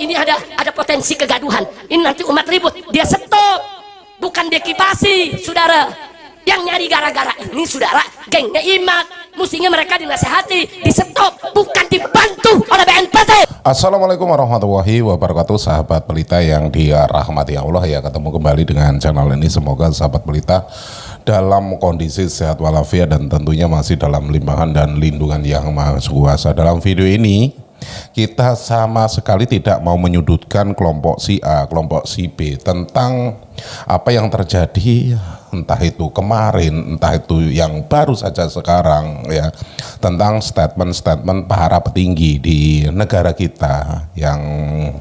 ini ada potensi kegaduhan, ini nanti umat ribut, dia stop, bukan dekipasi, saudara. Yang nyari gara-gara ini, saudara, gengnya Imat, mestinya mereka dinasehati, di stop, bukan dibantu oleh BNPT. Assalamualaikum warahmatullahi wabarakatuh, sahabat pelita yang dirahmati Allah. Ya, ketemu kembali dengan channel ini. Semoga sahabat pelita dalam kondisi sehat walafiat dan tentunya masih dalam limpahan dan lindungan yang maha kuasa. Dalam video ini kita sama sekali tidak mau menyudutkan kelompok si A, kelompok si B tentang apa yang terjadi, entah itu kemarin, entah itu yang baru saja sekarang, ya, tentang statement-statement para petinggi di negara kita yang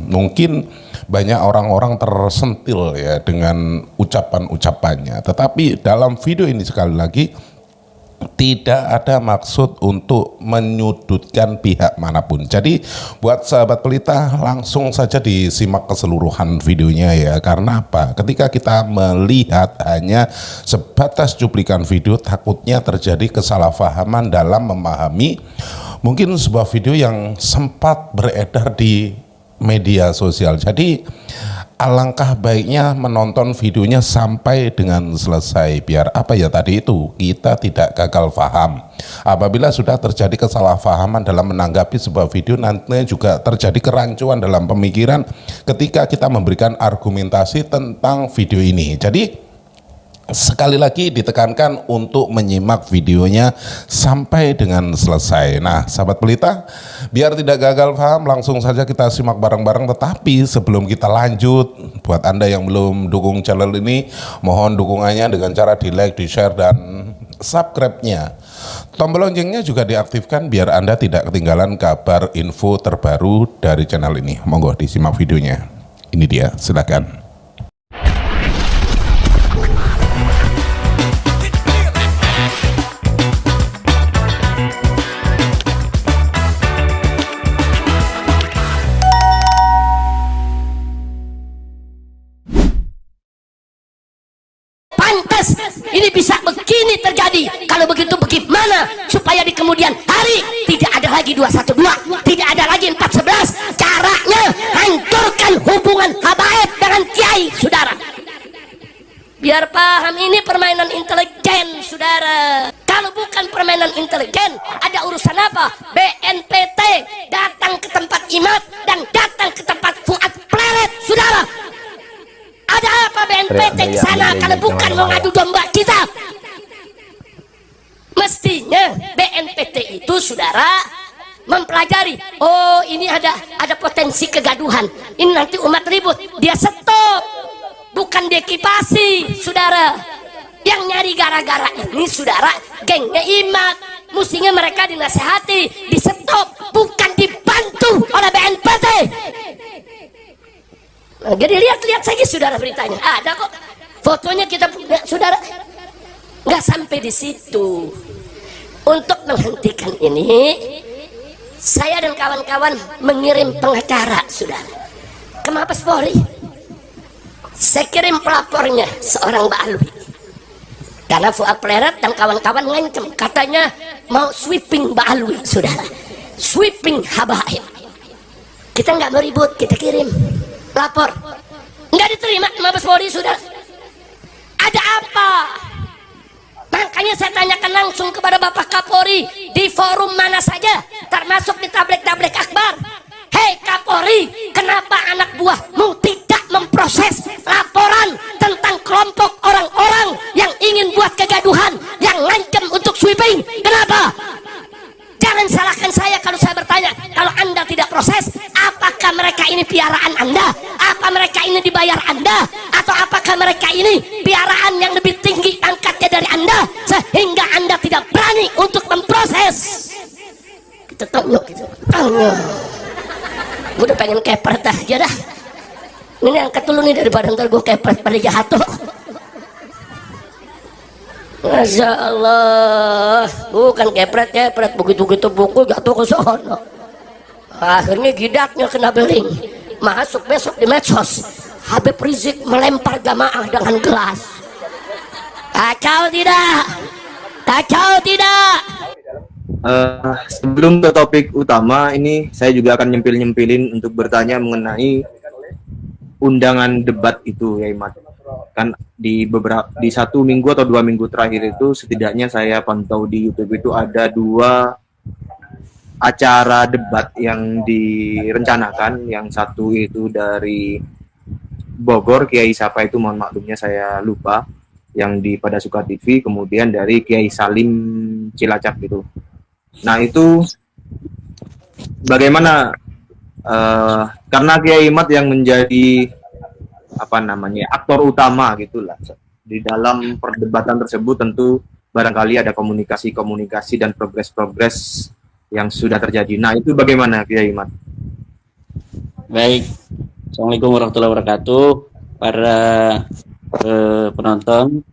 mungkin banyak orang-orang tersentil ya dengan ucapan-ucapannya. Tetapi dalam video ini sekali lagi tidak ada maksud untuk menyudutkan pihak manapun. Jadi buat sahabat pelita langsung saja disimak keseluruhan videonya ya. Karena apa? Ketika kita melihat hanya sebatas cuplikan video, takutnya terjadi kesalahpahaman dalam memahami mungkin sebuah video yang sempat beredar di media sosial. Jadi alangkah baiknya menonton videonya sampai dengan selesai, biar apa ya tadi itu, kita tidak gagal paham. Apabila sudah terjadi kesalahpahaman dalam menanggapi sebuah video, nantinya juga terjadi kerancuan dalam pemikiran ketika kita memberikan argumentasi tentang video ini. Jadi sekali lagi ditekankan untuk menyimak videonya sampai dengan selesai. Nah, sahabat pelita, biar tidak gagal paham, langsung saja kita simak bareng-bareng. Tetapi sebelum kita lanjut, buat Anda yang belum dukung channel ini, mohon dukungannya dengan cara di like, di share, dan subscribe-nya. Tombol loncengnya juga diaktifkan biar Anda tidak ketinggalan kabar info terbaru dari channel ini. Monggo disimak videonya. Ini dia, silakan. Pantas ini bisa begini terjadi. Kalau begitu bagaimana supaya di kemudian hari tidak ada lagi 212, tidak ada lagi 411. Caranya hancurkan hubungan habaib dengan kiai, saudara. Biar paham, ini permainan intelijen, saudara. Kalau bukan permainan intelijen, ada urusan apa? BNPT datang ke tempat Imat dan datang ke tempat Fuad Pleret, saudara. Ada apa BNPT ke sana kalau bukan mengadu domba kita? Mestinya BNPT itu, saudara, mempelajari. Oh, ini ada potensi kegaduhan, ini nanti umat ribut, dia stop, bukan dekipasi, saudara. Yang nyari gara-gara ini, saudara, gengnya Imat, mestinya mereka dinasehati, di stop, bukan dibantu oleh BNPT. Nah, jadi lihat-lihat saja, saudara, beritanya ada kok, fotonya kita punya, saudara. Nggak sampai di situ. Untuk menghentikan ini, saya dan kawan-kawan mengirim pengacara, saudara, ke Mabes Polri. Saya kirim pelapornya, seorang Mbak Alwi, karena Fuad Pleret dan kawan-kawan ngancem, katanya mau sweeping Mbak Alwi, saudara, sweeping habaib. Kita nggak mau ribut, kita kirim lapor, nggak diterima Mabes Polri, saudara. Ada apa? Makanya saya tanyakan langsung kepada Bapak Kapolri di forum mana saja, termasuk di tablik-tablik akbar. Hei Kapolri, kenapa anak buahmu tidak memproses laporan tentang kelompok orang-orang yang ingin buat kegaduhan, yang ngancam untuk sweeping? Kenapa? Jangan salahkan saya kalau saya bertanya. Kalau Anda tidak proses, apakah mereka ini piaraan Anda? Apa mereka ini dibayar Anda? Atau apakah mereka ini piaraan yang lebih tinggi pangkatnya dari Anda, sehingga Anda tidak berani untuk memproses? Kita tanya gitu. Tanya. Gue udah pengen kepret aja dah. Ini angkat dulu nih daripada ntar gue kepret pada jatuh. Masya Allah, bukan kepret, begitu-begitu buku jatuh ke sana. Akhirnya gidatnya kena beling, masuk besok di medsos, Habib Rizik melempar jamaah dengan gelas. Kacau tidak? Kacau tidak? Sebelum ke topik utama ini, saya juga akan nyempil-nyempilin untuk bertanya mengenai undangan debat itu, ya Imat. Kan di 1 minggu atau 2 minggu terakhir itu, setidaknya saya pantau di YouTube itu ada 2 acara debat yang direncanakan. Yang satu itu dari Bogor, Kiai siapa itu, mohon maklumnya saya lupa, yang di Pada Suka TV, kemudian dari Kiai Salim Cilacap gitu. Nah itu bagaimana, karena Kiai Imat yang menjadi aktor utama gitulah di dalam perdebatan tersebut, tentu barangkali ada komunikasi dan progres yang sudah terjadi. Nah itu bagaimana Kiai Imat? Baik, Assalamualaikum warahmatullahi wabarakatuh, para penonton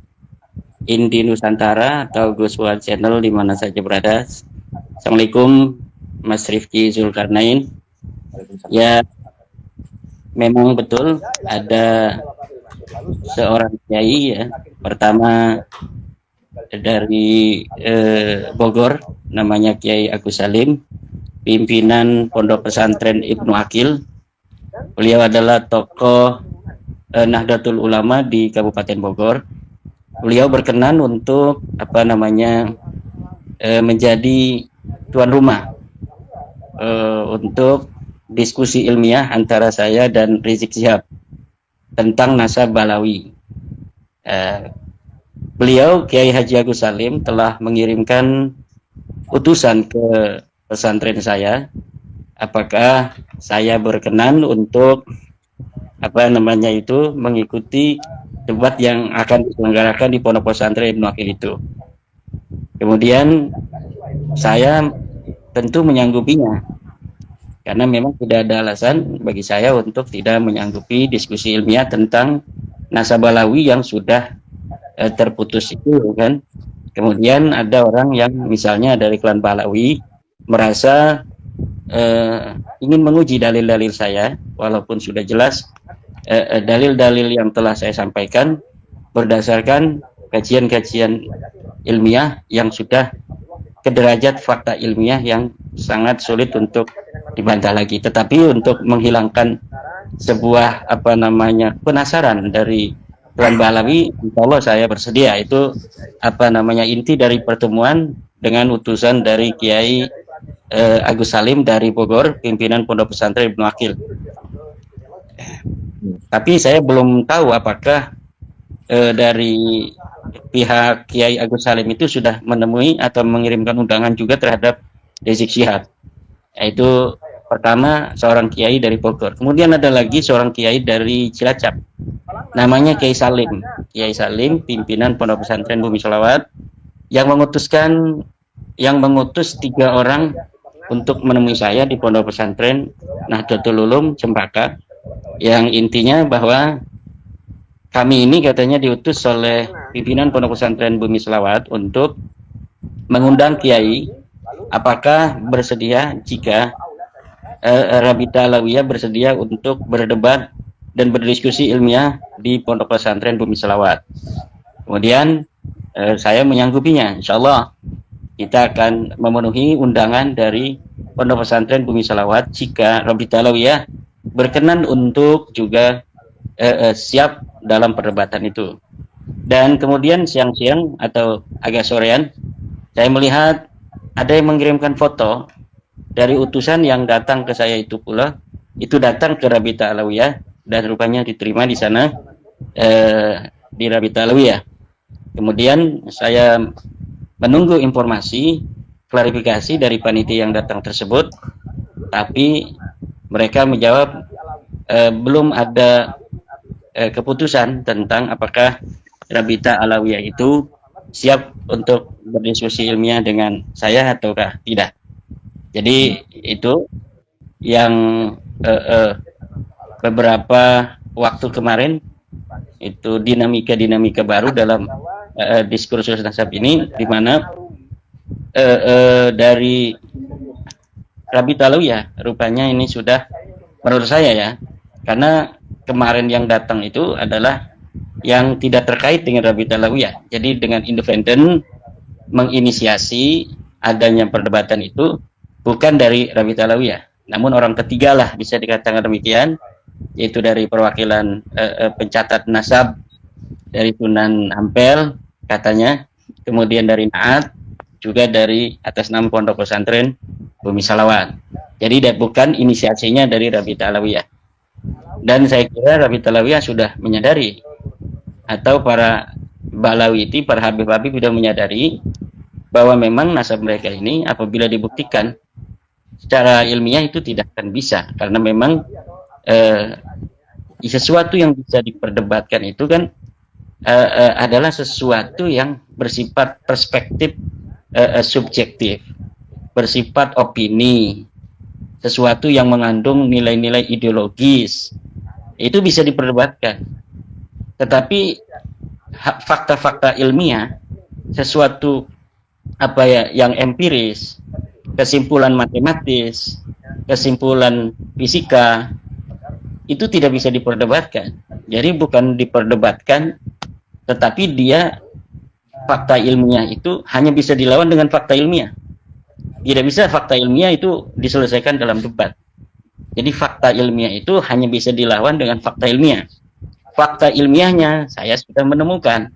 Indi Nusantara atau Gus One Channel di mana saja berada. Assalamualaikum Mas Rifki Zulkarnain. Ya, memang betul ada seorang kiai ya. Pertama dari Bogor, namanya Kiai Agus Salim, pimpinan Pondok Pesantren Ibnu Akil. Beliau adalah tokoh Nahdlatul Ulama di Kabupaten Bogor. Beliau berkenan untuk menjadi tuan rumah untuk diskusi ilmiah antara saya dan Rizik Syihab tentang Nasab Balawi. Beliau Kiai Haji Agus Salim telah mengirimkan utusan ke pesantren saya, apakah saya berkenan untuk mengikuti debat yang akan diselenggarakan di Pondok Pesantren Ibnu Akil itu. Kemudian saya tentu menyanggupinya, karena memang tidak ada alasan bagi saya untuk tidak menyanggupi diskusi ilmiah tentang Nasab Balawi yang sudah terputus itu kan. Kemudian ada orang yang misalnya dari klan Balawi merasa ingin menguji dalil-dalil saya, walaupun sudah jelas dalil-dalil yang telah saya sampaikan berdasarkan kajian-kajian ilmiah yang sudah ke derajat fakta ilmiah yang sangat sulit untuk dibantah lagi. Tetapi untuk menghilangkan sebuah penasaran dari klan Balawi, insya Allah saya bersedia. Itu inti dari pertemuan dengan utusan dari Kiai Agus Salim dari Bogor, pimpinan Pondok Pesantren Ibnu Akil. Tapi saya belum tahu apakah dari pihak Kiai Agus Salim itu sudah menemui atau mengirimkan undangan juga terhadap Rizik Syihab. Yaitu pertama seorang kiai dari Bogor. Kemudian ada lagi seorang kiai dari Cilacap. Namanya Kiai Salim. Kiai Salim, pimpinan Pondok Pesantren Bumi Sholawat, yang mengutus 3 orang untuk menemui saya di Pondok Pesantren Nahdlatul Ulum Cempaka, yang intinya bahwa kami ini katanya diutus oleh pimpinan Pondok Pesantren Bumi Sholawat untuk mengundang kiai, apakah bersedia jika Rabita Alawiyah bersedia untuk berdebat dan berdiskusi ilmiah di Pondok Pesantren Bumi Sholawat. Kemudian saya menyanggupinya, insya Allah kita akan memenuhi undangan dari Pondok Pesantren Bumi Sholawat jika Rabita Alawiyah berkenan untuk juga siap dalam perdebatan itu. Dan kemudian siang-siang atau agak sorean, saya melihat ada yang mengirimkan foto dari utusan yang datang ke saya itu pula, itu datang ke Rabita Alawiyah dan rupanya diterima di sana di Rabita Alawiyah. Kemudian saya menunggu informasi klarifikasi dari panitia yang datang tersebut, tapi mereka menjawab belum ada keputusan tentang apakah Rabita Alawiyah itu siap untuk berdiskusi ilmiah dengan saya ataukah tidak. Jadi itu yang beberapa waktu kemarin itu dinamika baru dalam diskursus nasab ini, di mana dari Rabita Alawiyah rupanya ini sudah, menurut saya ya, karena kemarin yang datang itu adalah yang tidak terkait dengan Rabita Alawiyah, jadi dengan independen menginisiasi adanya perdebatan itu bukan dari Rabita Alawiyah, namun orang ketiga lah bisa dikatakan demikian, yaitu dari perwakilan pencatat nasab dari Sunan Ampel katanya, kemudian dari Naat, juga dari atas nama Pondok Pesantren Bumi Salawat. Jadi bukan inisiasinya dari Rabita Alawiyah. Dan saya kira Rabita Alawiyah sudah menyadari, atau para Balawiti, para Habib-Habib sudah menyadari bahwa memang nasab mereka ini apabila dibuktikan secara ilmiah itu tidak akan bisa, karena memang sesuatu yang bisa diperdebatkan itu kan adalah sesuatu yang bersifat perspektif subjektif, bersifat opini, sesuatu yang mengandung nilai-nilai ideologis, itu bisa diperdebatkan. Tetapi fakta-fakta ilmiah, sesuatu yang empiris, kesimpulan matematis, kesimpulan fisika, itu tidak bisa diperdebatkan. Jadi bukan diperdebatkan, tetapi dia fakta ilmiah itu hanya bisa dilawan dengan fakta ilmiah. Tidak bisa fakta ilmiah itu diselesaikan dalam debat. Jadi fakta ilmiah itu hanya bisa dilawan dengan fakta ilmiah. Fakta ilmiahnya saya sudah menemukan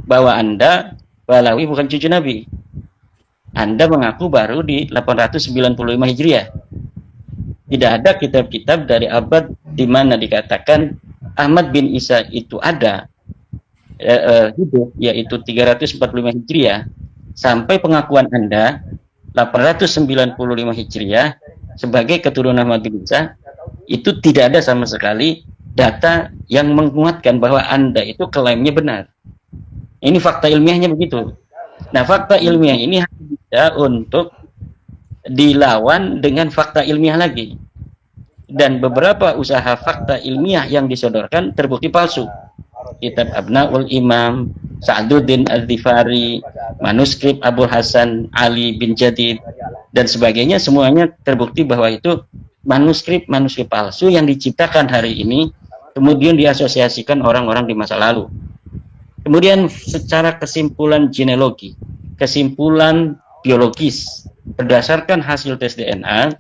bahwa Anda Balawi bukan cucu Nabi. Anda mengaku baru di 895 Hijriah. Tidak ada kitab-kitab dari abad di mana dikatakan Ahmad bin Isa itu ada hidup, yaitu 345 Hijriah, sampai pengakuan Anda 895 Hijriah sebagai keturunan Ahmad bin Isa, itu tidak ada sama sekali data yang menguatkan bahwa Anda itu klaimnya benar. Ini fakta ilmiahnya begitu. Nah, fakta ilmiah ini hanya bisa untuk dilawan dengan fakta ilmiah lagi. Dan beberapa usaha fakta ilmiah yang disodorkan terbukti palsu. Kitab Abnaul Imam, Sa'duddin Al-Dhifari, manuskrip Abu Hasan Ali bin Jadid, dan sebagainya, semuanya terbukti bahwa itu manuskrip palsu yang diciptakan hari ini, kemudian diasosiasikan orang-orang di masa lalu. Kemudian secara kesimpulan genealogi, kesimpulan biologis, berdasarkan hasil tes DNA,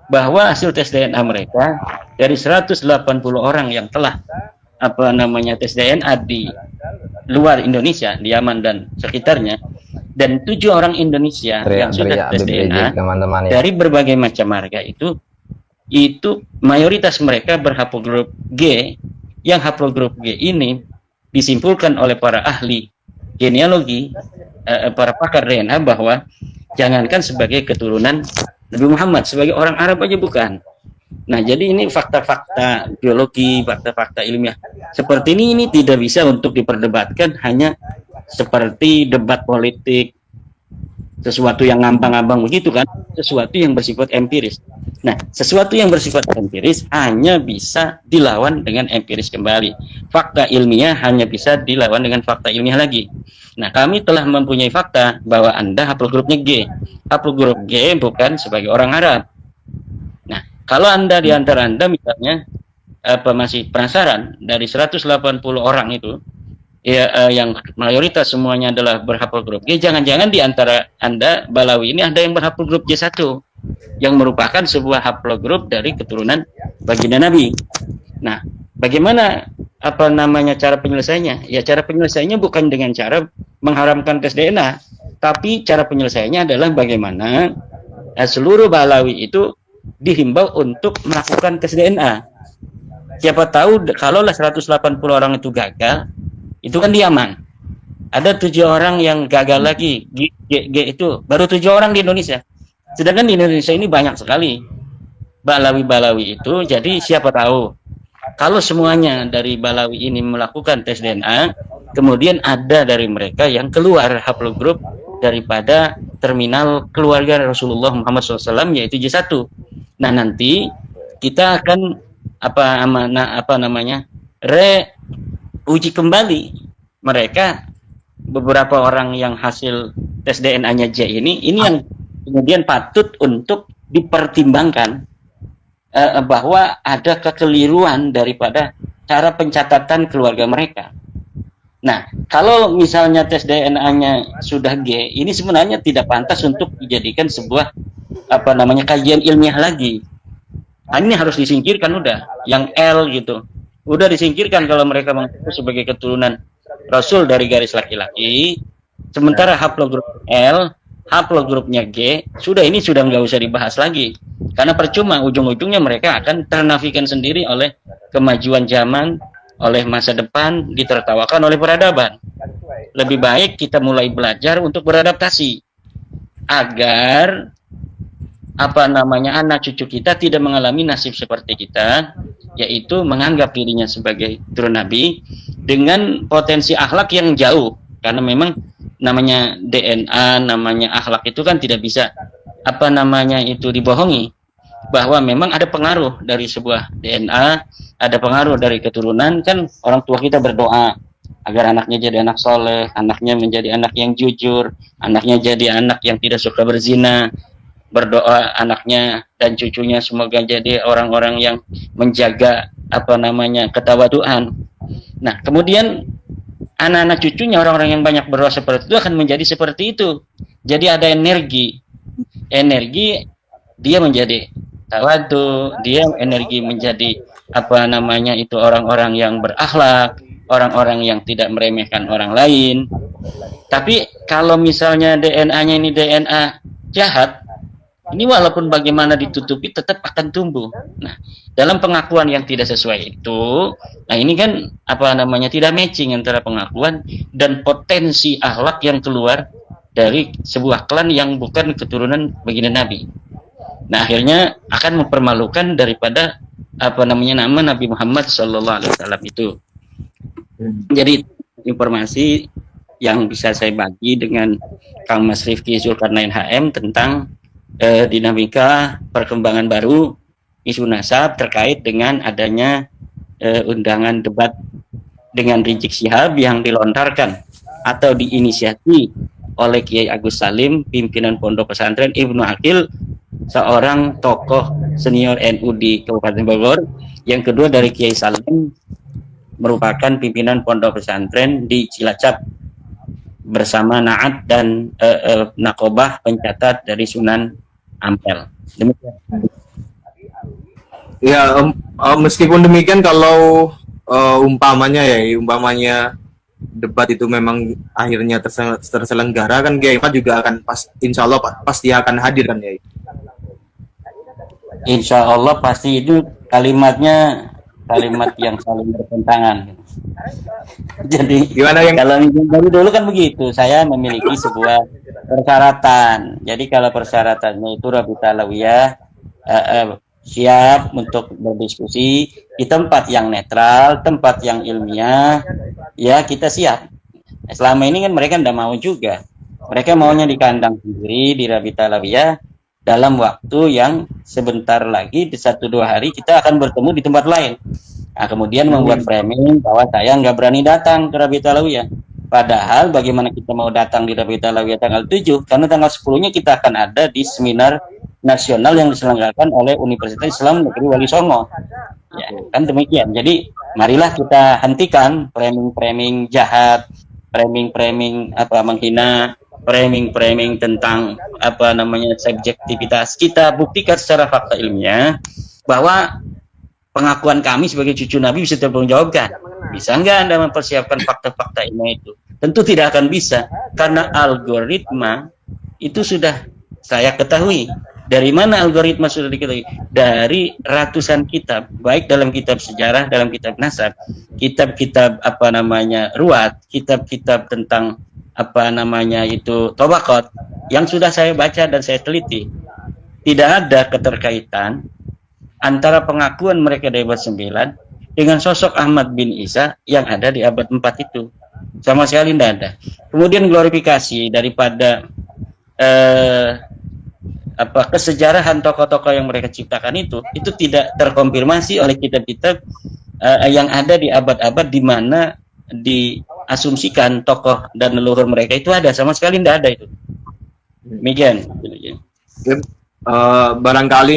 bahwa hasil tes DNA mereka dari 180 orang yang telah tes DNA di luar Indonesia, di Yaman dan sekitarnya, dan 7 orang Indonesia yang sudah tes DNA dari berbagai macam marga itu mayoritas mereka berhaplogrup G, yang haplogrup G ini disimpulkan oleh para ahli genealogi, para pakar DNA, bahwa jangankan sebagai keturunan Nabi Muhammad, sebagai orang Arab aja bukan. Nah, jadi ini fakta-fakta biologi, fakta-fakta ilmiah seperti ini tidak bisa untuk diperdebatkan hanya seperti debat politik, sesuatu yang ngambang-ngambang begitu kan, sesuatu yang bersifat empiris. Nah, sesuatu yang bersifat empiris hanya bisa dilawan dengan empiris kembali. Fakta ilmiah hanya bisa dilawan dengan fakta ilmiah lagi. Nah, kami telah mempunyai fakta bahwa Anda haplogrupnya G. Haplogrup G bukan sebagai orang Arab. Nah, kalau Anda di antara Anda misalnya masih penasaran dari 180 orang itu, yang mayoritas semuanya adalah berhaplogrup G, jangan-jangan di antara Anda Balawi ini ada yang berhaplogrup J1 yang merupakan sebuah haplogrup dari keturunan baginda Nabi. Nah, bagaimana cara penyelesaiannya? Ya, cara penyelesaiannya bukan dengan cara mengharamkan tes DNA, tapi cara penyelesaiannya adalah bagaimana seluruh Balawi itu dihimbau untuk melakukan tes DNA. Siapa tahu kalaulah 180 orang itu gagal, itu kan di Yaman. Ada 7 orang yang gagal lagi, G itu baru 7 orang di Indonesia. Sedangkan di Indonesia ini banyak sekali Balawi-Balawi itu. Jadi siapa tahu kalau semuanya dari Balawi ini melakukan tes DNA, kemudian ada dari mereka yang keluar haplogrup daripada terminal keluarga Rasulullah Muhammad SAW, yaitu J1. Nah, nanti kita akan uji kembali mereka, beberapa orang yang hasil tes DNA-nya J ini yang kemudian patut untuk dipertimbangkan bahwa ada kekeliruan daripada cara pencatatan keluarga mereka. Nah, kalau misalnya tes DNA-nya sudah G, ini sebenarnya tidak pantas untuk dijadikan sebuah kajian ilmiah lagi. Nah, ini harus disingkirkan udah, yang L gitu. Udah disingkirkan kalau mereka mengaku sebagai keturunan Rasul dari garis laki-laki. Sementara haplogrup L, haplogrupnya G, ini sudah nggak usah dibahas lagi. Karena percuma, ujung-ujungnya mereka akan ternafikan sendiri oleh kemajuan zaman, oleh masa depan, ditertawakan oleh peradaban. Lebih baik kita mulai belajar untuk beradaptasi agar anak cucu kita tidak mengalami nasib seperti kita, yaitu menganggap dirinya sebagai turun Nabi dengan potensi akhlak yang jauh. Karena memang namanya DNA, namanya akhlak itu kan tidak bisa dibohongi, bahwa memang ada pengaruh dari sebuah DNA, ada pengaruh dari keturunan. Kan orang tua kita berdoa agar anaknya jadi anak soleh, anaknya menjadi anak yang jujur, anaknya jadi anak yang tidak suka berzina, berdoa anaknya dan cucunya semoga jadi orang-orang yang menjaga ketawaduan. Nah, kemudian anak-anak cucunya, orang-orang yang banyak berdoa seperti itu akan menjadi seperti itu. Jadi ada energi dia menjadi tawadu, dia energi menjadi orang-orang yang berakhlak, orang-orang yang tidak meremehkan orang lain. Tapi kalau misalnya DNA-nya ini DNA jahat, ini walaupun bagaimana ditutupi tetap akan tumbuh. Nah, dalam pengakuan yang tidak sesuai itu, nah ini kan tidak matching antara pengakuan dan potensi akhlak yang keluar dari sebuah klan yang bukan keturunan baginda Nabi. Nah, akhirnya akan mempermalukan daripada nama Nabi Muhammad SAW itu. Jadi informasi yang bisa saya bagi dengan Kang Mas Rifki Zulkarnain HM tentang dinamika perkembangan baru isu nasab terkait dengan adanya undangan debat dengan Rizik Syihab yang dilontarkan atau diinisiasi oleh Kiai Agus Salim, pimpinan Pondok Pesantren Ibnu Aqil, seorang tokoh senior NU di Kabupaten Bogor. Yang kedua dari Kiai Salim, merupakan pimpinan Pondok Pesantren di Cilacap bersama Naat dan Nakobah pencatat dari Sunan Ampel. Demikian. Ya, meskipun demikian, kalau umpamanya debat itu memang akhirnya terselenggara, kan Kiai Mat juga akan insya Allah pasti akan hadir kan ya? Insya Allah pasti. Itu kalimat yang saling bertentangan. Jadi gimana yang kalau dari dulu kan begitu, saya memiliki sebuah persyaratan. Jadi kalau persyaratannya itu Rabita Alawiyah siap untuk berdiskusi di tempat yang netral, tempat yang ilmiah, ya kita siap. Selama ini kan mereka tidak mau juga. Mereka maunya di kandang sendiri, di Rabita Alawiyah, dalam waktu yang sebentar lagi, di 1-2 hari kita akan bertemu di tempat lain. Nah, kemudian membuat framing bahwa saya nggak berani datang ke Rabita Alawiyah. Padahal bagaimana kita mau datang di Rabita Alawiyah tanggal 7, karena tanggal 10-nya kita akan ada di seminar nasional yang diselenggarakan oleh Universitas Islam Negeri Wali Songo. Ya, kan demikian. Jadi marilah kita hentikan framing-framing jahat, framing-framing menghina, framing tentang subjektivitas. Kita buktikan secara fakta ilmiah bahwa pengakuan kami sebagai cucu Nabi bisa dipertanggungjawabkan. Bisa nggak Anda mempersiapkan fakta-fakta ilmiah itu? Tentu tidak akan bisa, karena algoritma itu sudah saya ketahui. Dari mana algoritma sudah diketahui? Dari ratusan kitab, baik dalam kitab sejarah, dalam kitab nasab, kitab-kitab ruwat, kitab-kitab tentang tobakot yang sudah saya baca dan saya teliti. Tidak ada keterkaitan antara pengakuan mereka dari abad 9 dengan sosok Ahmad bin Isa yang ada di abad 4 itu. Sama sekali tidak ada. Kemudian glorifikasi daripada kesejarahan tokoh-tokoh yang mereka ciptakan itu tidak terkonfirmasi oleh kitab-kitab yang ada di abad-abad di mana diasumsikan tokoh dan leluhur mereka itu ada. Sama sekali tidak ada itu. Demikian. Barangkali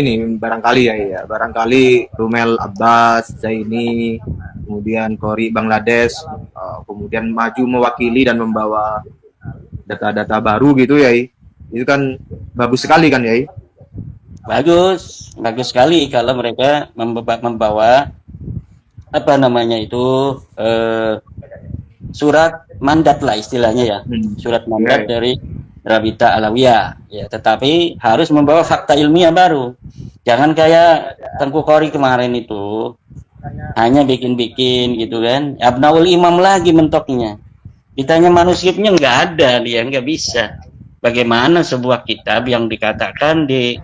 Rumel Abbas, Zaini, kemudian Kori Bangladesh, kemudian maju mewakili dan membawa data-data baru gitu ya. Itu kan bagus sekali kan ya. Bagus sekali kalau mereka membawa apa namanya itu surat mandat lah istilahnya ya, surat mandat dari Rabita Alawiyah ya, tetapi harus membawa fakta ilmiah baru. Jangan kayak Tengku Khori kemarin itu hanya bikin-bikin gitu kan, Abnaul Imam lagi mentoknya, ditanya manuskripnya nggak ada, dia nggak bisa. Bagaimana sebuah kitab yang dikatakan di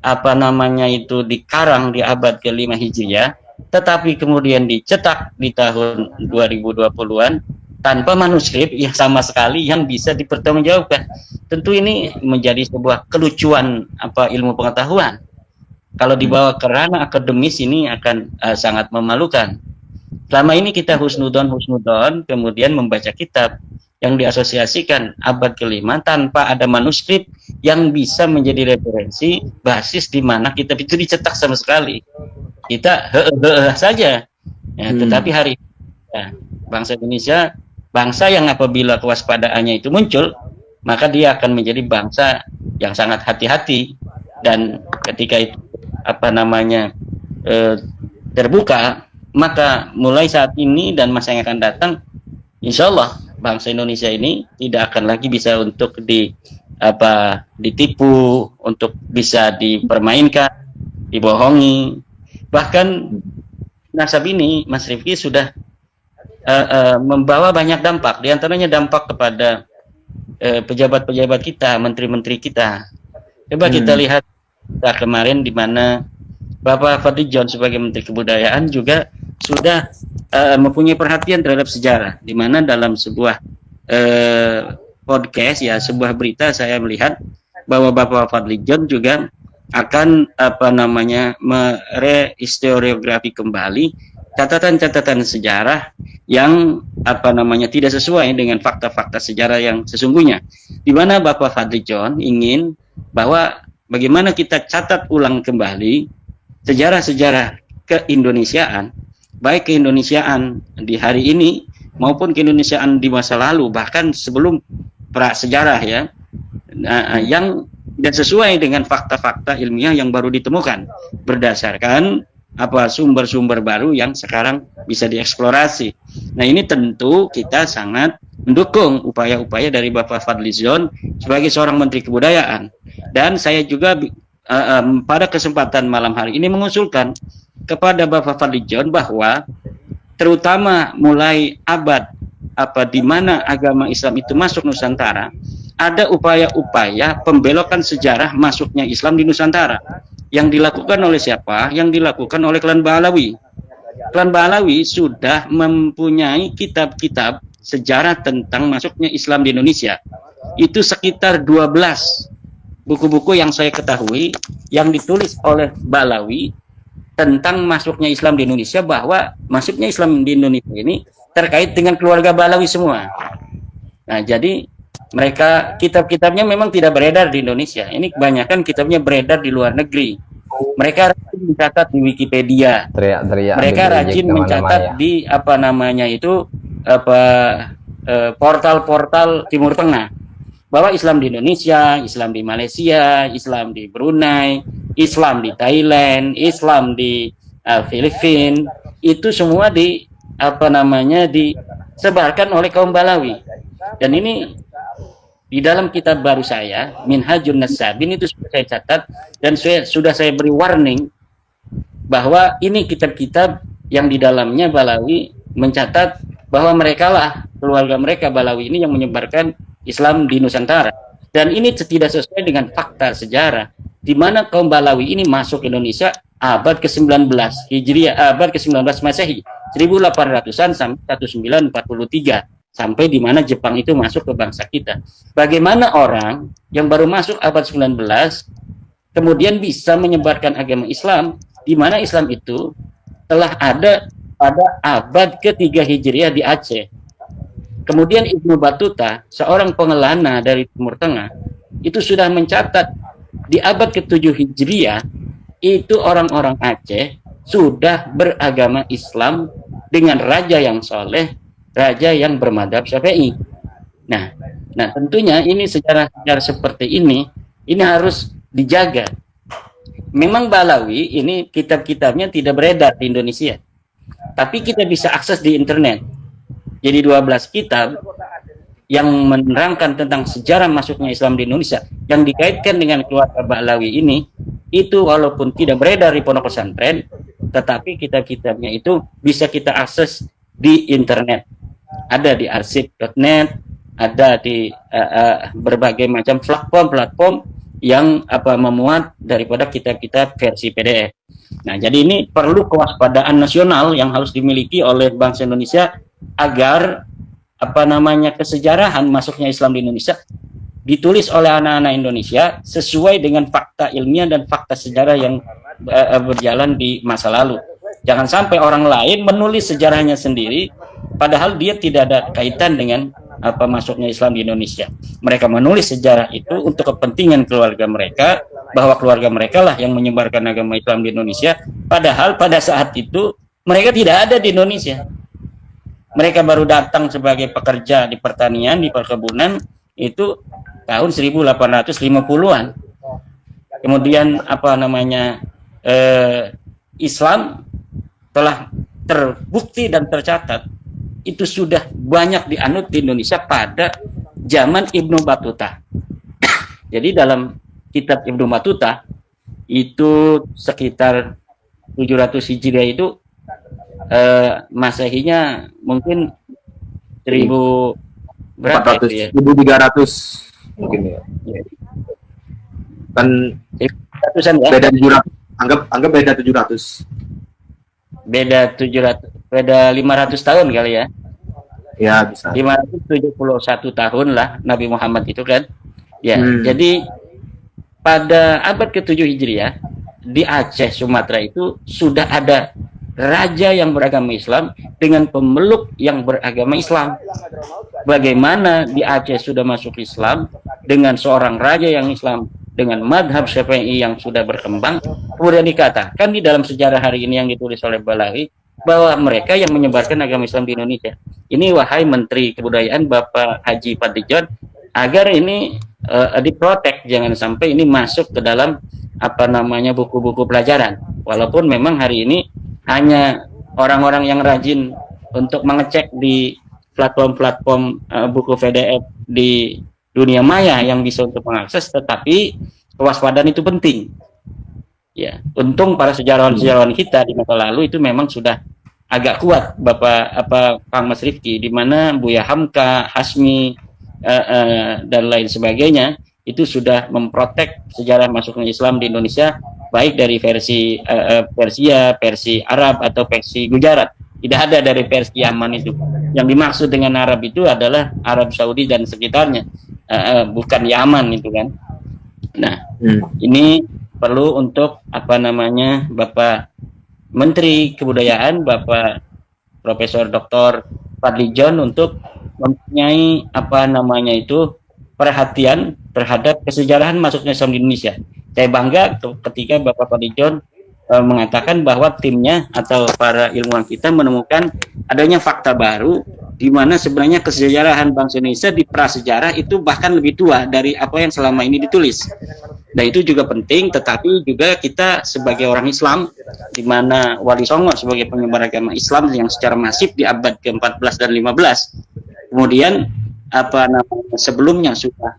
apa namanya itu dikarang di abad ke-5 Hijriah, tetapi kemudian dicetak di tahun 2020-an tanpa manuskrip yang sama sekali yang bisa dipertanggungjawabkan. Tentu ini menjadi sebuah kelucuan ilmu pengetahuan. Kalau dibawa ke ranah akademis ini akan sangat memalukan. Selama ini kita husnudon kemudian membaca kitab yang diasosiasikan abad ke-5 tanpa ada manuskrip yang bisa menjadi referensi basis di mana kitab itu dicetak sama sekali. Kita saja. Ya, tetapi hari ini ya, bangsa Indonesia, bangsa yang apabila kewaspadaannya itu muncul, maka dia akan menjadi bangsa yang sangat hati-hati, dan ketika itu terbuka, maka mulai saat ini dan masa yang akan datang, insya Allah bangsa Indonesia ini tidak akan lagi bisa untuk ditipu, untuk bisa dipermainkan, dibohongi. Bahkan nasab ini, Mas Rifki, sudah membawa banyak dampak, diantaranya dampak kepada pejabat-pejabat kita, menteri-menteri kita. Coba kita lihat kemarin di mana Bapak Fadlizon sebagai Menteri Kebudayaan juga sudah mempunyai perhatian terhadap sejarah, di mana dalam sebuah podcast ya, sebuah berita, saya melihat bahwa Bapak Fadlizon juga akan merehistoriografi kembali catatan-catatan sejarah yang tidak sesuai dengan fakta-fakta sejarah yang sesungguhnya, di mana Bapak Fadlizon ingin bahwa bagaimana kita catat ulang kembali sejarah-sejarah keindonesiaan, baik keindonesiaan di hari ini maupun keindonesiaan di masa lalu, bahkan sebelum prasejarah ya, yang tidak sesuai dengan fakta-fakta ilmiah yang baru ditemukan berdasarkan sumber-sumber baru yang sekarang bisa dieksplorasi. Nah, ini tentu kita sangat mendukung upaya-upaya dari Bapak Fadlizon sebagai seorang Menteri Kebudayaan. Dan saya juga pada kesempatan malam hari ini mengusulkan kepada Bapak Fadlizon bahwa terutama mulai abad di mana agama Islam itu masuk Nusantara, ada upaya-upaya pembelokan sejarah masuknya Islam di Nusantara. Yang dilakukan oleh siapa? Yang dilakukan oleh klan Ba'alawi. Klan Ba'alawi sudah mempunyai kitab-kitab sejarah tentang masuknya Islam di Indonesia. Itu sekitar 12 buku-buku yang saya ketahui yang ditulis oleh Ba'alawi tentang masuknya Islam di Indonesia, bahwa masuknya Islam di Indonesia ini terkait dengan keluarga Ba'alawi semua. Nah, jadi mereka kitab-kitabnya memang tidak beredar di Indonesia. Ini kebanyakan kitabnya beredar di luar negeri. Mereka rajin mencatat di Wikipedia. Mereka rajin mencatat di portal-portal Timur Tengah, bahwa Islam di Indonesia, Islam di Malaysia, Islam di Brunei, Islam di Thailand, Islam di Filipina, itu semua disebarkan oleh kaum Ba'alawi. Dan ini di dalam kitab baru saya, Minhajun Nasabin, itu sudah saya catat dan sudah saya beri warning bahwa ini kitab-kitab yang di dalamnya Ba'alawi mencatat bahwa mereka lah, keluarga mereka Ba'alawi ini yang menyebarkan Islam di Nusantara. Dan ini tidak sesuai dengan fakta sejarah, di mana kaum Ba'alawi ini masuk Indonesia abad ke-19 Hijriah, abad ke-19 Masehi, 1800-an sampai 1943. Sampai di mana Jepang itu masuk ke bangsa kita. Bagaimana orang yang baru masuk abad 19 kemudian bisa menyebarkan agama Islam, di mana Islam itu telah ada pada abad ke-3 Hijriah di Aceh. Kemudian Ibnu Battuta, seorang pengelana dari Timur Tengah, itu sudah mencatat di abad ke-7 Hijriah itu orang-orang Aceh sudah beragama Islam dengan raja yang soleh raja yang bermadzhab Syafi'i. Nah, tentunya ini sejarah-sejarah seperti ini harus dijaga. Memang Balawi ini kitab-kitabnya tidak beredar di Indonesia, tapi kita bisa akses di internet. Jadi 12 kitab yang menerangkan tentang sejarah masuknya Islam di Indonesia yang dikaitkan dengan keluarga Ba'lawi ini, itu walaupun tidak beredar di pondok pesantren, tetapi kitab-kitabnya itu bisa kita akses di internet. Ada di arsip.net, ada di berbagai macam platform yang memuat daripada kitab-kitab versi PDF. Nah, jadi ini perlu kewaspadaan nasional yang harus dimiliki oleh bangsa Indonesia agar kesejarahan masuknya Islam di Indonesia ditulis oleh anak-anak Indonesia sesuai dengan fakta ilmiah dan fakta sejarah yang berjalan di masa lalu. Jangan sampai orang lain menulis sejarahnya sendiri padahal dia tidak ada kaitan dengan masuknya Islam di Indonesia. Mereka menulis sejarah itu untuk kepentingan keluarga mereka, bahwa keluarga mereka lah yang menyebarkan agama Islam di Indonesia, padahal pada saat itu mereka tidak ada di Indonesia. Mereka baru datang sebagai pekerja di pertanian, di perkebunan itu tahun 1850-an. Kemudian Islam telah terbukti dan tercatat itu sudah banyak dianut di Indonesia pada zaman Ibnu Battuta. Jadi dalam kitab Ibnu Battuta itu sekitar 700 Hijriah itu Masehinya mungkin 1000 berapa 400, itu ya? 1300 mungkin ya. Kan 700-an ya? beda 700. Anggap beda 700. Beda 500 tahun kali ya. Ya, bisa. 571 tahun lah Nabi Muhammad itu kan. Ya, jadi pada abad ke-7 Hijriah di Aceh, Sumatera itu sudah ada raja yang beragama Islam dengan pemeluk yang beragama Islam. Bagaimana di Aceh sudah masuk Islam dengan seorang raja yang Islam dengan madhab Syafi'i yang sudah berkembang, kemudian dikatakan di dalam sejarah hari ini yang ditulis oleh Balawi bahwa mereka yang menyebarkan agama Islam di Indonesia. Ini wahai Menteri Kebudayaan Bapak Haji Fadlijon, agar ini diprotek, jangan sampai ini masuk ke dalam buku-buku pelajaran. Walaupun memang hari ini hanya orang-orang yang rajin untuk mengecek di platform-platform buku PDF di dunia maya yang bisa untuk mengakses, tetapi kewaspadaan itu penting. Ya, untung para sejarawan-sejarawan kita di masa lalu itu memang sudah agak kuat, Kang Mas Rifki, di mana Buya Hamka, Hasmi dan lain sebagainya itu sudah memprotek sejarah masuknya Islam di Indonesia, baik dari versi Persia, versi Arab atau versi Gujarat. Tidak ada dari versi Yaman itu. Yang dimaksud dengan Arab itu adalah Arab Saudi dan sekitarnya, bukan Yaman itu kan. Nah, ini perlu untuk Bapak Menteri Kebudayaan, Bapak Profesor Dr. Fadlijon untuk mempunyai perhatian terhadap kesejarahan masuknya Islam di Indonesia. Saya bangga ketika Bapak Fadlijon mengatakan bahwa timnya atau para ilmuwan kita menemukan adanya fakta baru di mana sebenarnya kesejarahan bangsa Indonesia di prasejarah itu bahkan lebih tua dari apa yang selama ini ditulis. Dan itu juga penting, tetapi juga kita sebagai orang Islam, di mana Wali Songo sebagai penyebar agama Islam yang secara masif di abad ke-14 dan 15, kemudian sebelumnya sudah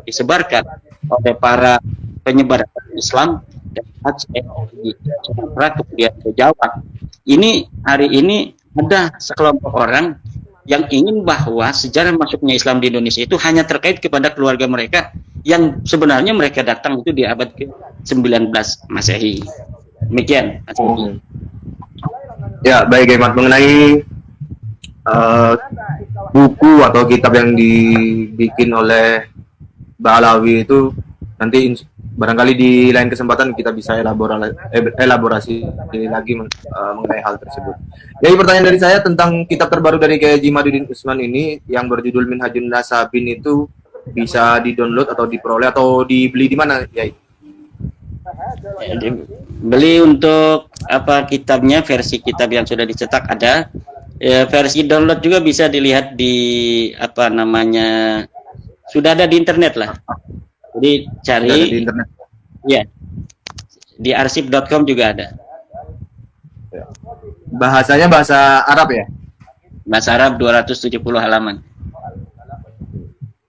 disebarkan oleh para penyebar Islam dan Aceh di Sumatera kemudian ke Jawa. Ini hari ini ada sekelompok orang yang ingin bahwa sejarah masuknya Islam di Indonesia itu hanya terkait kepada keluarga mereka yang sebenarnya mereka datang itu di abad ke-19 Masehi. Demikian. Ya, baik Hemat, mengenai buku atau kitab yang dibikin oleh Balawi itu nanti barangkali di lain kesempatan kita bisa elaborasi lagi mengenai hal tersebut. Jadi pertanyaan dari saya tentang kitab terbaru dari Kiai Haji Madudin Usman ini yang berjudul Minhajun Nasabin itu bisa di-download atau diperoleh atau dibeli di mana, Yai? Beli untuk kitabnya, versi kitab yang sudah dicetak ada. Ya, versi download juga bisa dilihat di apa namanya, sudah ada di internet lah. Jadi cari Sudah ada di internet. ya di arsip.com juga ada. Bahasanya bahasa Arab ya? Bahasa Arab 270 halaman.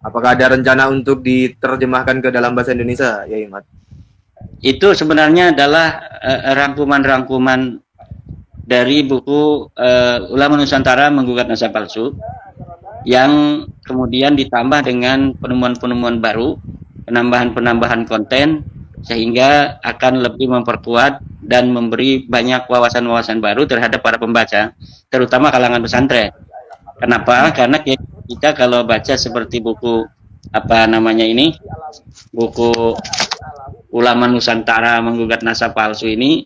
Apakah ada rencana untuk diterjemahkan ke dalam bahasa Indonesia, ya Imat? Itu sebenarnya adalah rangkuman-rangkuman dari buku Ulama Nusantara Menggugat Nasab Palsu, yang kemudian ditambah dengan penemuan-penemuan baru, penambahan-penambahan konten, sehingga akan lebih memperkuat dan memberi banyak wawasan-wawasan baru terhadap para pembaca, terutama kalangan pesantren. Kenapa? Karena kita kalau baca seperti buku apa namanya ini, buku Ulama Nusantara Menggugat Nasab Palsu ini,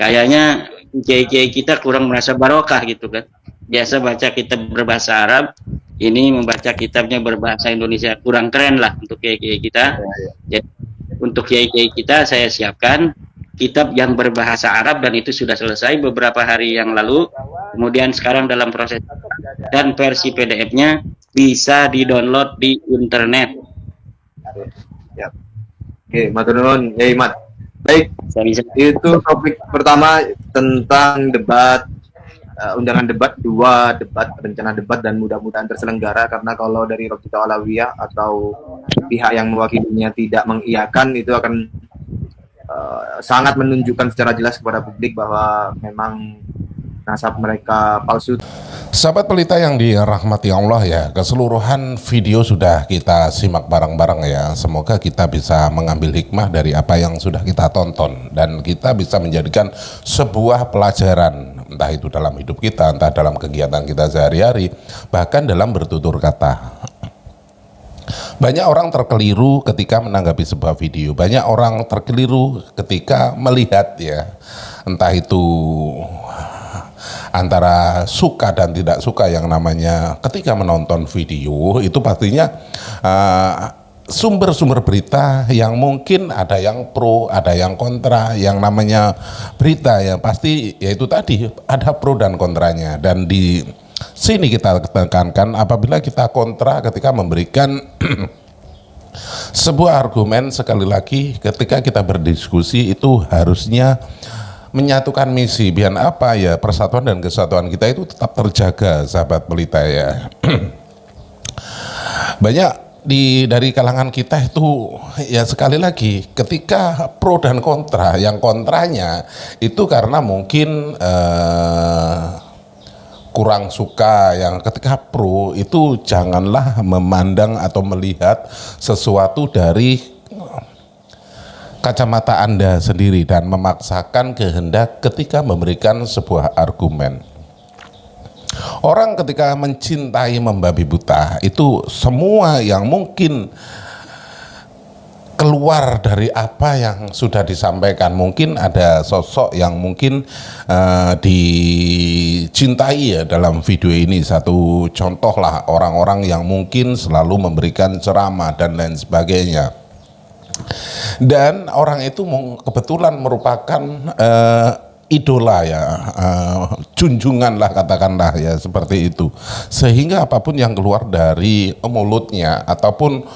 kayaknya kiai-kiai kita kurang merasa barokah gitu kan. Biasa baca kitab berbahasa Arab, ini membaca kitabnya berbahasa Indonesia, kurang keren lah untuk kiai-kiai kita. Jadi untuk kiai-kiai kita saya siapkan kitab yang berbahasa Arab, dan itu sudah selesai beberapa hari yang lalu. Kemudian sekarang dalam proses, dan versi PDF-nya bisa di-download di internet. Ya. Oke, matur nuwun, ya Imat. Baik, Saya bisa. itu topik pertama tentang debat, undangan debat 2, rencana debat, dan mudah-mudahan terselenggara, karena kalau dari Rokidah Alawiyah atau pihak yang mewakilinya tidak mengiyakan, itu akan sangat menunjukkan secara jelas kepada publik bahwa memang nasab mereka palsu. Sahabat pelita yang dirahmati Allah ya, keseluruhan video sudah kita simak bareng-bareng ya. Semoga kita bisa mengambil hikmah dari apa yang sudah kita tonton, dan kita bisa menjadikan sebuah pelajaran, entah itu dalam hidup kita, entah dalam kegiatan kita sehari-hari, bahkan dalam bertutur kata. Banyak orang terkeliru ketika menanggapi sebuah video, banyak orang terkeliru ketika melihat ya, entah itu antara suka dan tidak suka yang namanya ketika menonton video itu pastinya sumber-sumber berita yang mungkin ada yang pro, ada yang kontra. Yang namanya berita ya pasti yaitu tadi ada pro dan kontranya, dan di sini kita tekankan apabila kita kontra ketika memberikan sebuah argumen, sekali lagi ketika kita berdiskusi itu harusnya menyatukan misi, biar apa ya, persatuan dan kesatuan kita itu tetap terjaga, sahabat pelita ya. Banyak dari kalangan kita itu ya, sekali lagi ketika pro dan kontra, yang kontranya itu karena mungkin kurang suka, yang ketika pro itu janganlah memandang atau melihat sesuatu dari kacamata Anda sendiri dan memaksakan kehendak ketika memberikan sebuah argumen. Orang ketika mencintai membabi buta itu semua yang mungkin keluar dari apa yang sudah disampaikan. Mungkin ada sosok yang mungkin dicintai ya dalam video ini. Satu contoh lah, orang-orang yang mungkin selalu memberikan ceramah dan lain sebagainya. Dan orang itu kebetulan merupakan idola ya, junjungan lah katakanlah ya, seperti itu. Sehingga apapun yang keluar dari mulutnya ataupun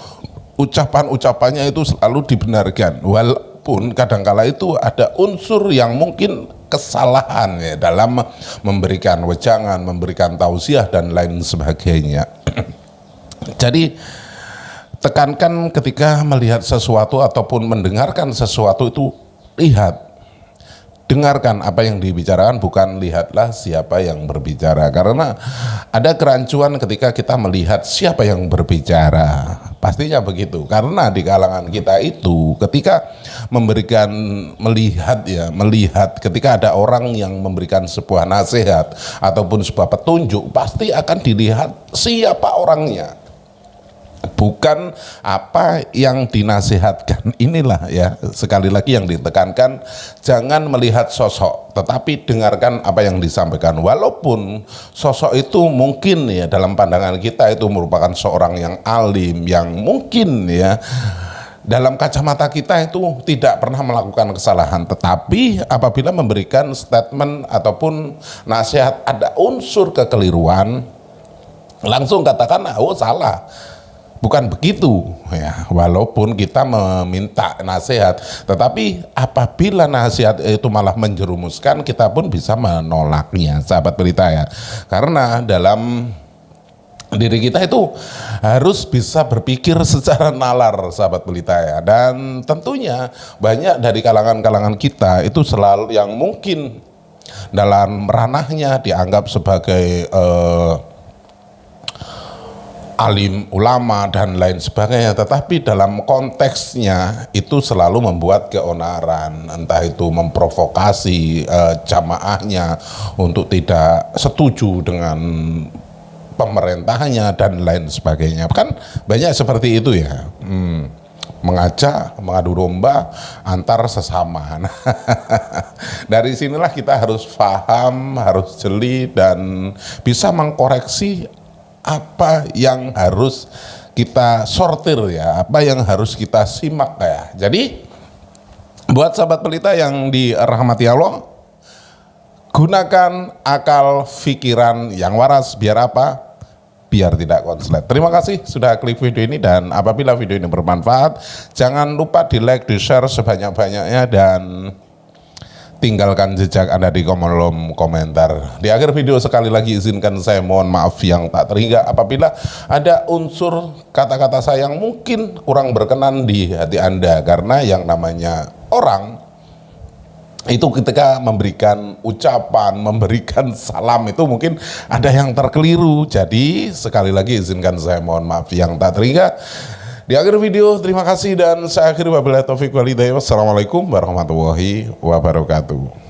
ucapan-ucapannya itu selalu dibenarkan, walaupun kadangkala itu ada unsur yang mungkin kesalahan ya dalam memberikan wejangan, memberikan tausiah dan lain sebagainya. Jadi tekankan ketika melihat sesuatu ataupun mendengarkan sesuatu itu, dengarkan apa yang dibicarakan, bukan lihatlah siapa yang berbicara. Karena ada kerancuan ketika kita melihat siapa yang berbicara, pastinya begitu. Karena di kalangan kita itu ketika melihat ketika ada orang yang memberikan sebuah nasihat ataupun sebuah petunjuk, pasti akan dilihat siapa orangnya, bukan apa yang dinasihatkan. Inilah ya, sekali lagi yang ditekankan, jangan melihat sosok, tetapi dengarkan apa yang disampaikan. Walaupun sosok itu mungkin ya dalam pandangan kita itu merupakan seorang yang alim, yang mungkin ya dalam kacamata kita itu tidak pernah melakukan kesalahan, tetapi apabila memberikan statement ataupun nasihat ada unsur kekeliruan, langsung katakan, oh salah, bukan begitu ya. Walaupun kita meminta nasihat, tetapi apabila nasihat itu malah menjerumuskan, kita pun bisa menolaknya, sahabat pelita ya. Karena dalam diri kita itu harus bisa berpikir secara nalar, sahabat pelita ya. Dan tentunya banyak dari kalangan-kalangan kita itu selalu yang mungkin dalam ranahnya dianggap sebagai alim ulama dan lain sebagainya, tetapi dalam konteksnya itu selalu membuat keonaran, entah itu memprovokasi jamaahnya untuk tidak setuju dengan pemerintahnya dan lain sebagainya. Kan banyak seperti itu ya, mengajak mengadu domba antar sesama. Nah, dari sinilah kita harus paham, harus jeli dan bisa mengkoreksi apa yang harus kita sortir ya, apa yang harus kita simak ya. Jadi buat sahabat pelita yang dirahmati Allah, gunakan akal pikiran yang waras, biar apa? Biar tidak konslet. Terima kasih sudah klik video ini, dan apabila video ini bermanfaat, jangan lupa di like, di share sebanyak-banyaknya, dan tinggalkan jejak Anda di kolom komentar. Di akhir video sekali lagi izinkan saya mohon maaf yang tak terhingga apabila ada unsur kata-kata saya yang mungkin kurang berkenan di hati Anda, karena yang namanya orang itu ketika memberikan ucapan, memberikan salam itu mungkin ada yang terkeliru. Jadi sekali lagi izinkan saya mohon maaf yang tak terhingga. Di akhir video terima kasih dan saya akhiri wabillahi taufik wal hidayah. Wassalamualaikum warahmatullahi wabarakatuh.